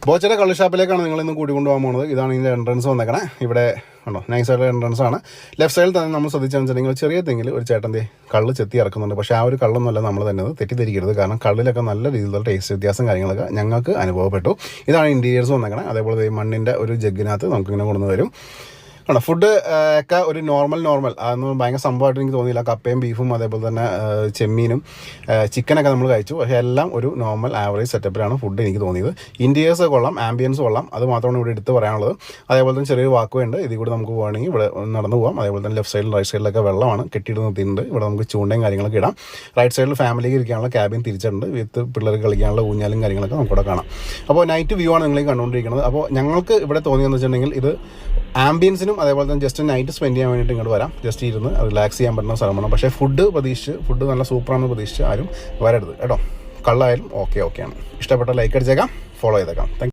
ബോച്ചയുടെ കള്ള് ഷാപ്പിലേക്കാണ് നിങ്ങളിന്ന് കൂട്ടിക്കൊണ്ടുപോകാൻ പോകുന്നത്. ഇതാണ് ഇതിൻ്റെ എൻട്രൻസ് വന്നേക്കണേ. ഇവിടെ കണ്ടോ, നൈസായിട്ടുള്ള എൻട്രൻസ് ആണ്. ലെഫ്റ്റ് സൈഡിൽ തന്നെ നമ്മൾ ശ്രദ്ധിച്ചാൽ വെച്ചിട്ടുണ്ടെങ്കിൽ ചെറിയ തെങ്ങിൽ ഒരു ചേട്ടൻ്റെ കള്ള് ചെത്തി ഇറക്കുന്നുണ്ട്. പക്ഷേ ആ ഒരു കള്ളൊന്നുമല്ല നമ്മൾ തന്നെ തെറ്റിദ്ധരിക്കരുത്. കാരണം കള്ളിലൊക്കെ നല്ല രീതിയിലുള്ള ടേസ്റ്റ് വ്യത്യാസം കാര്യങ്ങളൊക്കെ ഞങ്ങൾക്ക് അനുഭവപ്പെട്ടു. ഇതാണ് ഇൻറ്റീരിയേഴ്സ് വന്നേക്കണേ. അതേപോലെ ഈ മണ്ണിൻ്റെ ഒരു ജഗ്ഗിനകത്ത് നമുക്കിങ്ങനെ കൊണ്ടുവന്ന് വരും. കണ്ടോ, ഫുഡ് ഒക്കെ ഒരു നോർമൽ അതൊന്നും ഭയങ്കര സംഭവമായിട്ട് എനിക്ക് തോന്നിയില്ല. കപ്പയും ബീഫും അതേപോലെ തന്നെ ചെമ്മീനും ചിക്കനൊക്കെ നമ്മൾ കഴിച്ചു. പക്ഷേ എല്ലാം ഒരു നോർമൽ ആവറേജ് സെറ്റപ്പിലാണ് ഫുഡ് എനിക്ക് തോന്നിയത്. ഇൻറ്റീരിയേഴ്സ് കൊള്ളാം, ആംബിയൻസ് കൊള്ളാം. അത് മാത്രമാണ് ഇവിടെ എടുത്ത് പറയാനുള്ളത്. അതേപോലെ തന്നെ ചെറിയൊരു വാക്കുണ്ട്. ഇതിൽ കൂടെ നമുക്ക് പോകണമെങ്കിൽ ഇവിടെ നടന്നു പോകാം. അതേപോലെ തന്നെ ലെഫ്റ്റ് സൈഡിൽ റൈറ്റ് സൈഡിലൊക്കെ വെള്ളമാണ് കെട്ടിയിട്ട് നിർത്തിയിട്ടുണ്ട്. ഇവിടെ നമുക്ക് ചൂണ്ടയും കാര്യങ്ങളൊക്കെ ഇടാം. റൈറ്റ് സൈഡിൽ ഫാമിലിക്ക് ഇരിക്കാനുള്ള ക്യാബിൻ തിരിച്ചിട്ടുണ്ട്. വിത്ത് പിള്ളേർക്ക് കളിക്കാനുള്ള ഊഞ്ഞാലും കാര്യങ്ങളൊക്കെ നമുക്കിവിടെ കാണാം. അപ്പോൾ നൈറ്റ് വ്യൂ ആണ് നിങ്ങൾ കണ്ടുകൊണ്ടിരിക്കുന്നത്. അപ്പോൾ ഞങ്ങൾക്ക് ഇവിടെ തോന്നിയെന്ന് വെച്ചിട്ടുണ്ടെങ്കിൽ ഇത് ആംബിയൻസിനും അതേപോലെ തന്നെ ജസ്റ്റ് നൈറ്റ് സ്പെൻഡ് ചെയ്യാൻ വേണ്ടിയിട്ട് ഇങ്ങോട്ട് വരാം. ജസ്റ്റ് ഇരുന്ന് റിലാക്സ് ചെയ്യാൻ പറ്റുന്ന സ്ഥലമാണ്. പക്ഷേ ഫുഡ് നല്ല സൂപ്പറാണെന്ന് പ്രതീക്ഷിച്ച് ആരും വരരുത് കേട്ടോ. കള്ളായാലും ഓക്കെയാണ്. ഇഷ്ടപ്പെട്ട ലൈക്ക് അടിച്ചേക്കാം, ഫോളോ ചെയ്തേക്കാം. താങ്ക്